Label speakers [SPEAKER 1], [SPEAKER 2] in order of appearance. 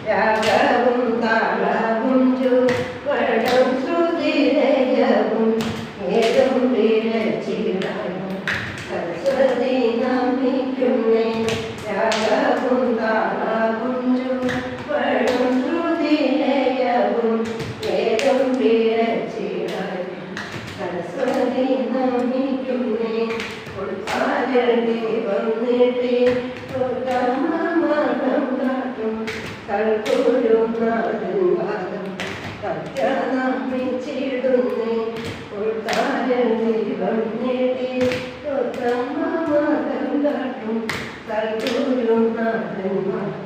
[SPEAKER 1] രാഗവും താളവും ചുവടും ശ്രുതിലയവും ഏതും വിരച്ചിടാനും സരസ്വതി നമിക്കുന്നേ. രാഗവും താളവും ചുവടും ശ്രുതിലയവും ഏതും വിരച്ചിടാനും സരസ്വതി നമിക്കുന്നേ. വന്നിട്ട് കൽക്കൂരും നാടും പാദം സത്യനമിച്ചിടുന്നേ. ഉൾക്കാരൻ ദൈവം നേടി മതം കാട്ടും കൽക്കൂരും നാടും പാദം